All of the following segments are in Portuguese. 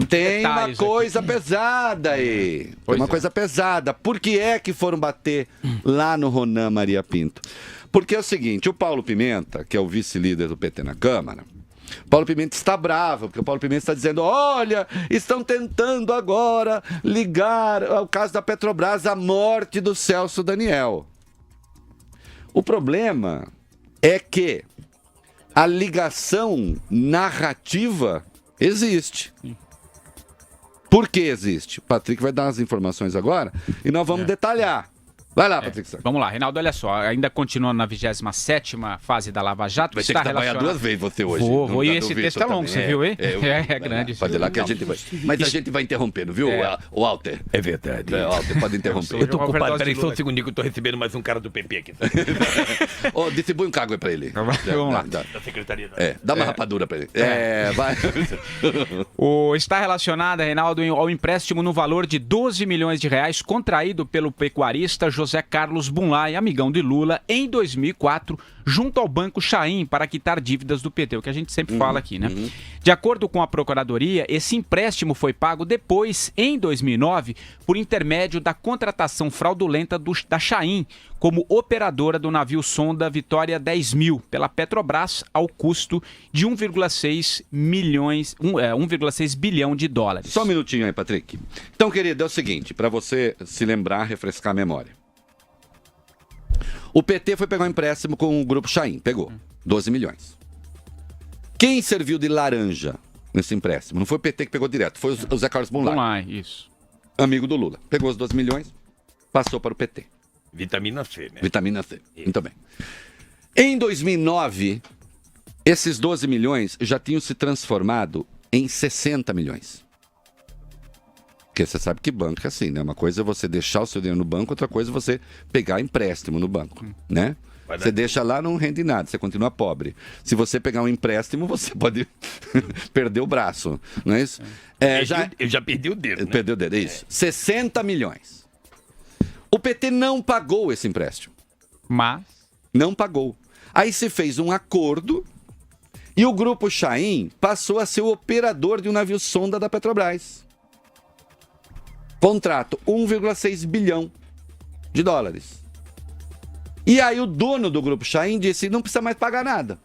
Tem uma coisa pesada aí. Tem uma coisa pesada. Por que é que foram bater lá no Ronan Maria Pinto? Porque é o seguinte, o Paulo Pimenta, que é o vice-líder do PT na Câmara, Paulo Pimenta está bravo, porque o Paulo Pimenta está dizendo, olha, estão tentando agora ligar ao caso da Petrobras à morte do Celso Daniel. O problema é que a ligação narrativa existe. Por que existe? O Patrick vai dar as informações agora e nós vamos detalhar. Vai lá, Patrick. Vamos lá, Reinaldo, olha só, ainda continua na 27ª fase da Lava Jato. Vai ter que trabalhar duas vezes você hoje. Vou, e esse texto é longo, você viu, hein? É grande. Pode ir lá que a gente vai. Mas a gente vai interrompendo, viu, Walter? É verdade. Walter, pode interromper. Eu tô ocupado, peraí, só um segundinho que eu tô recebendo mais um cara do PP aqui. Distribui um cargo aí pra ele. Vamos lá. Da secretaria. Dá uma rapadura pra ele. Vai. Está relacionada, Reinaldo, ao empréstimo no valor de 12 milhões de reais contraído pelo pecuarista José Carlos Bunlai, amigão de Lula, em 2004, junto ao Banco Chaim, para quitar dívidas do PT, o que a gente sempre fala aqui, né? De acordo com a Procuradoria, esse empréstimo foi pago depois, em 2009, por intermédio da contratação fraudulenta da Chaim, como operadora do navio sonda Vitória 10.000, pela Petrobras, ao custo de 1,6 bilhão de dólares. Só um minutinho aí, Patrick. Então, querido, é o seguinte, para você se lembrar, refrescar a memória. O PT foi pegar um empréstimo com o Grupo Chaim, pegou 12 milhões. Quem serviu de laranja nesse empréstimo? Não foi o PT que pegou direto, foi o Zé Carlos Bunlai. Isso. Amigo do Lula. Pegou os 12 milhões, passou para o PT. Vitamina C, né? Vitamina C, muito bem. Em 2009, esses 12 milhões já tinham se transformado em 60 milhões. Porque você sabe que banco é assim, né? Uma coisa é você deixar o seu dinheiro no banco, outra coisa é você pegar empréstimo no banco, né? Você deixa lá, não rende nada, você continua pobre. Se você pegar um empréstimo, você pode perder o braço, não é isso? Eu já perdi o dedo, né? Perdeu o dedo, é isso. 60 milhões. O PT não pagou esse empréstimo. Mas? Não pagou. Aí se fez um acordo e o Grupo Chaim passou a ser o operador de um navio sonda da Petrobras. Contrato, 1,6 bilhão de dólares. E aí o dono do Grupo Chaim disse, não precisa mais pagar nada.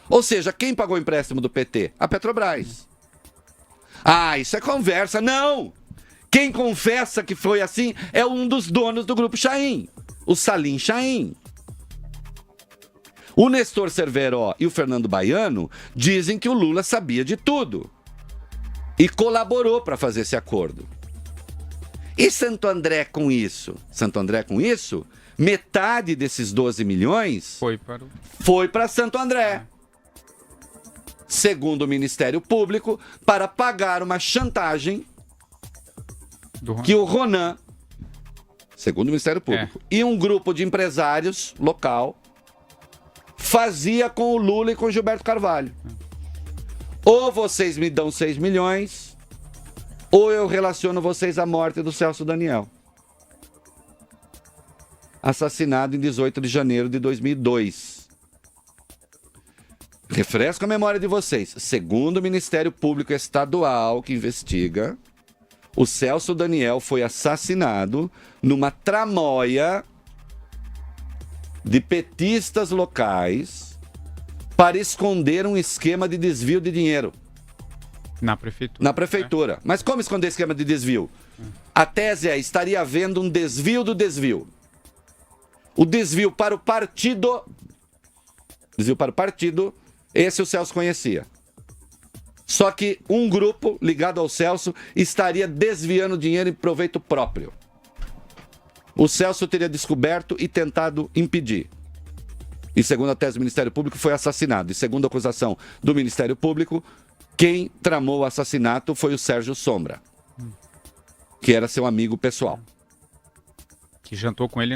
Ou seja, quem pagou o empréstimo do PT? A Petrobras. Isso é conversa. Não! Quem confessa que foi assim é um dos donos do Grupo Chaim, o Salim Chaim. O Nestor Cerveró e o Fernando Baiano dizem que o Lula sabia de tudo e colaborou para fazer esse acordo. E Santo André com isso? Santo André com isso, metade desses 12 milhões foi para Santo André. Segundo o Ministério Público, para pagar uma chantagem que o Ronan, segundo o Ministério Público, e um grupo de empresários local fazia com o Lula e com o Gilberto Carvalho. Ou vocês me dão 6 milhões... ou eu relaciono vocês à morte do Celso Daniel. Assassinado em 18 de janeiro de 2002. Refresco a memória de vocês. Segundo o Ministério Público Estadual que investiga, o Celso Daniel foi assassinado numa tramóia de petistas locais para esconder um esquema de desvio de dinheiro. Na prefeitura. Na prefeitura. Mas como esconder esquema de desvio? A tese é, estaria havendo um desvio do desvio. O desvio para o partido... Desvio para o partido, esse o Celso conhecia. Só que um grupo ligado ao Celso estaria desviando dinheiro em proveito próprio. O Celso teria descoberto e tentado impedir. E segundo a tese do Ministério Público, foi assassinado. E segundo a acusação do Ministério Público, quem tramou o assassinato foi o Sérgio Sombra, que era seu amigo pessoal. Que jantou com ele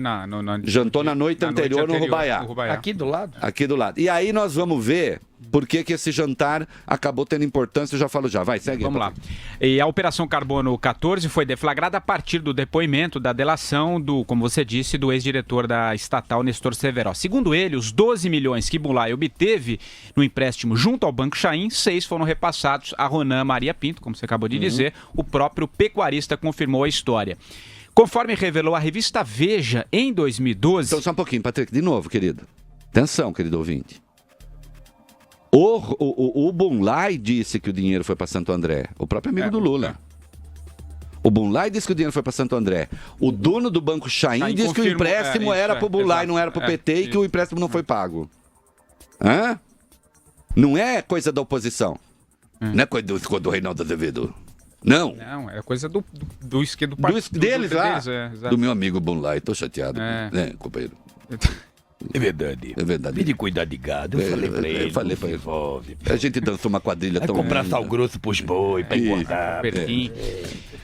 jantou na noite anterior no Rubaiá. Aqui do lado? Aqui do lado. E aí nós vamos ver por que esse jantar acabou tendo importância. Eu já falo já. Vai, segue. Vamos lá. E a Operação Carbono 14 foi deflagrada a partir do depoimento da delação como você disse, do ex-diretor da estatal, Nestor Severo. Segundo ele, os 12 milhões que Bulay obteve no empréstimo junto ao Banco Chaim, 6 foram repassados a Ronan Maria Pinto, como você acabou de dizer. O próprio pecuarista confirmou a história. Conforme revelou a revista Veja, em 2012... Então, só um pouquinho, Patrick, de novo, querido. Atenção, querido ouvinte. O Bulay disse que o dinheiro foi para Santo André. O próprio amigo do Lula. O Bulay disse que o dinheiro foi para Santo André. O dono do Banco Chaim disse que o empréstimo era para o Bulay, não era para o PT, e que o empréstimo não foi pago. Hã? Não é coisa da oposição. Não é coisa do Reinaldo Azevedo. Não. Não, é coisa do partido. Deles lá. Do meu amigo Bulay. Tô chateado. Né, companheiro? É verdade. É verdade. E de cuidar de gado, eu falei pra ele. Falei pra ele. A gente dançou uma quadrilha tão... comprar sal grosso pros boi, pra engordar.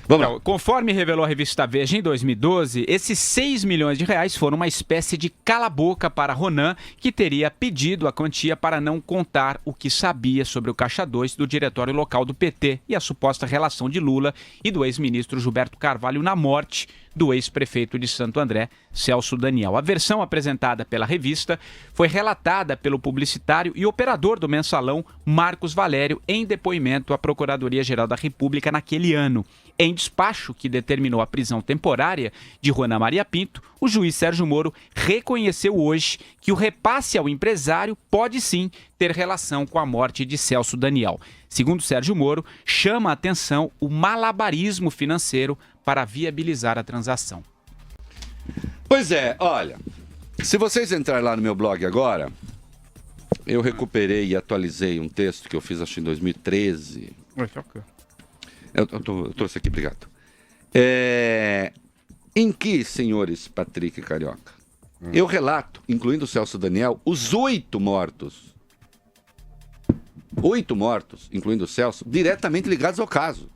Vamos lá. Conforme revelou a revista Veja em 2012, esses 6 milhões de reais foram uma espécie de cala-boca para Ronan, que teria pedido a quantia para não contar o que sabia sobre o Caixa 2 do diretório local do PT e a suposta relação de Lula e do ex-ministro Gilberto Carvalho na morte do ex-prefeito de Santo André, Celso Daniel. A versão apresentada pela revista foi relatada pelo publicitário e operador do mensalão Marcos Valério em depoimento à Procuradoria-Geral da República naquele ano. Em despacho que determinou a prisão temporária de Ronan Maria Pinto, o juiz Sérgio Moro reconheceu hoje que o repasse ao empresário pode sim ter relação com a morte de Celso Daniel. Segundo Sérgio Moro, chama a atenção o malabarismo financeiro para viabilizar a transação. Pois é, olha, se vocês entrarem lá no meu blog agora, eu recuperei e atualizei um texto que eu fiz acho em 2013. Eu trouxe aqui, obrigado. Em que, senhores Patrick e Carioca, eu relato, incluindo o Celso Daniel, os 8 mortos. 8 mortos, incluindo o Celso, diretamente ligados ao caso.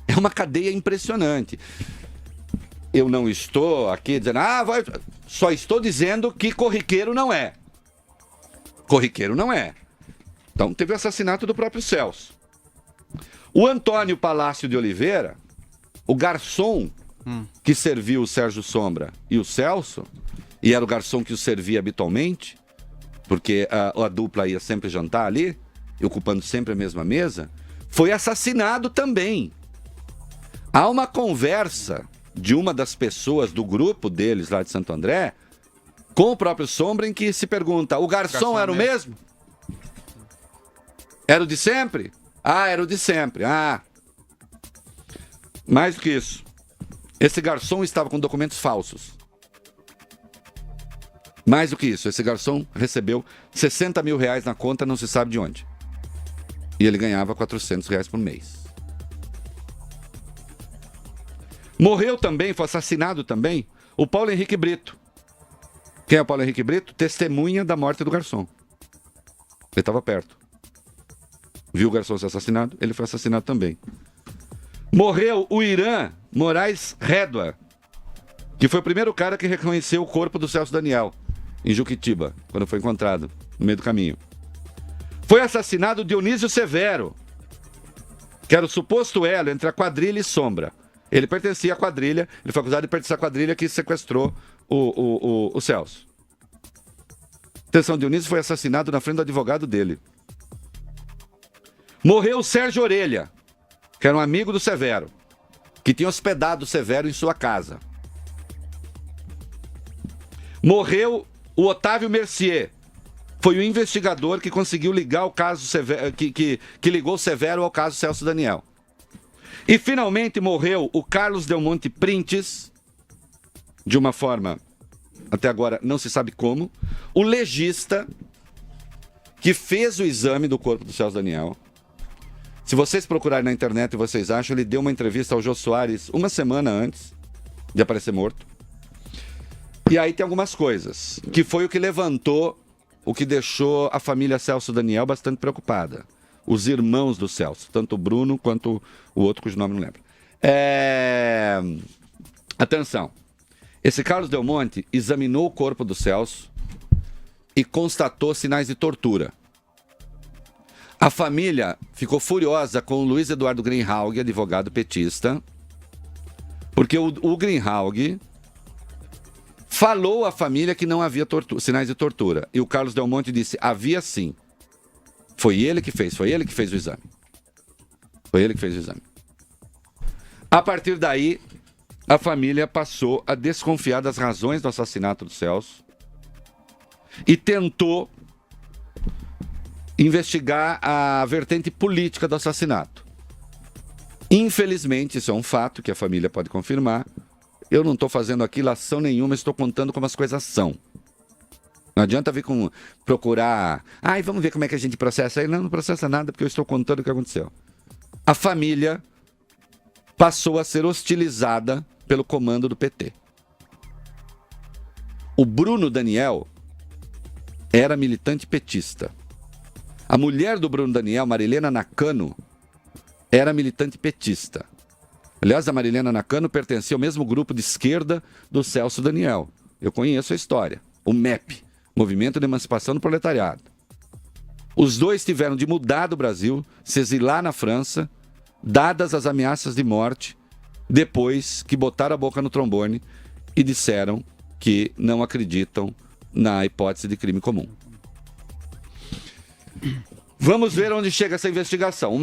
É uma cadeia impressionante. Eu não estou aqui dizendo, só estou dizendo que corriqueiro não é. Corriqueiro não é. Então teve o assassinato do próprio Celso. O Antônio Palácio de Oliveira, o garçom que serviu o Sérgio Sombra e o Celso, e era o garçom que o servia habitualmente, porque a dupla ia sempre jantar ali, ocupando sempre a mesma mesa, foi assassinado também. Há uma conversa de uma das pessoas do grupo deles lá de Santo André com o próprio Sombra em que se pergunta, o garçom era o mesmo? Era o de sempre? Era o de sempre. Mais do que isso. Esse garçom estava com documentos falsos. Mais do que isso, esse garçom recebeu 60 mil reais na conta, não se sabe de onde. E ele ganhava 400 reais por mês. Morreu também, foi assassinado também, o Paulo Henrique Brito. Quem é o Paulo Henrique Brito? Testemunha da morte do garçom. Ele estava perto. Viu o garçom ser assassinado, ele foi assassinado também. Morreu o Irã Moraes Rédua, que foi o primeiro cara que reconheceu o corpo do Celso Daniel, em Juquitiba, quando foi encontrado, no meio do caminho. Foi assassinado o Dionísio Severo, que era o suposto elo entre a quadrilha e Sombra. Ele pertencia à quadrilha, ele foi acusado de pertencer à quadrilha que sequestrou o Celso. Atenção, Dionísio foi assassinado na frente do advogado dele. Morreu o Sérgio Orelha, que era um amigo do Severo, que tinha hospedado o Severo em sua casa. Morreu o Otávio Mercier, foi o investigador que conseguiu ligar o caso Severo, que ligou o Severo ao caso Celso Daniel. E finalmente morreu o Carlos Del Monte Printes, de uma forma, até agora não se sabe como, o legista que fez o exame do corpo do Celso Daniel. Se vocês procurarem na internet e vocês acham, ele deu uma entrevista ao Jô Soares uma semana antes de aparecer morto. E aí tem algumas coisas, que foi o que levantou, o que deixou a família Celso Daniel bastante preocupada. Os irmãos do Celso, tanto o Bruno quanto o outro cujo nome não lembro. Atenção. Esse Carlos Del Monte examinou o corpo do Celso e constatou sinais de tortura. A família ficou furiosa com o Luiz Eduardo Greenhalgh, advogado petista, porque o Greenhalgh falou à família que não havia sinais de tortura. E o Carlos Del Monte disse, havia sim. Foi ele que fez o exame. Foi ele que fez o exame. A partir daí, a família passou a desconfiar das razões do assassinato do Celso e tentou investigar a vertente política do assassinato. Infelizmente, isso é um fato que a família pode confirmar. Eu não estou fazendo aqui lação nenhuma, estou contando como as coisas são. Não adianta vir procurar... vamos ver como é que a gente processa. Não processa nada, porque eu estou contando o que aconteceu. A família passou a ser hostilizada pelo comando do PT. O Bruno Daniel era militante petista. A mulher do Bruno Daniel, Marilena Nakano, era militante petista. Aliás, a Marilena Nakano pertencia ao mesmo grupo de esquerda do Celso Daniel. Eu conheço a história. O MEP, Movimento de Emancipação do Proletariado. Os dois tiveram de mudar do Brasil, se exilar na França, dadas as ameaças de morte, depois que botaram a boca no trombone e disseram que não acreditam na hipótese de crime comum. Vamos ver onde chega essa investigação.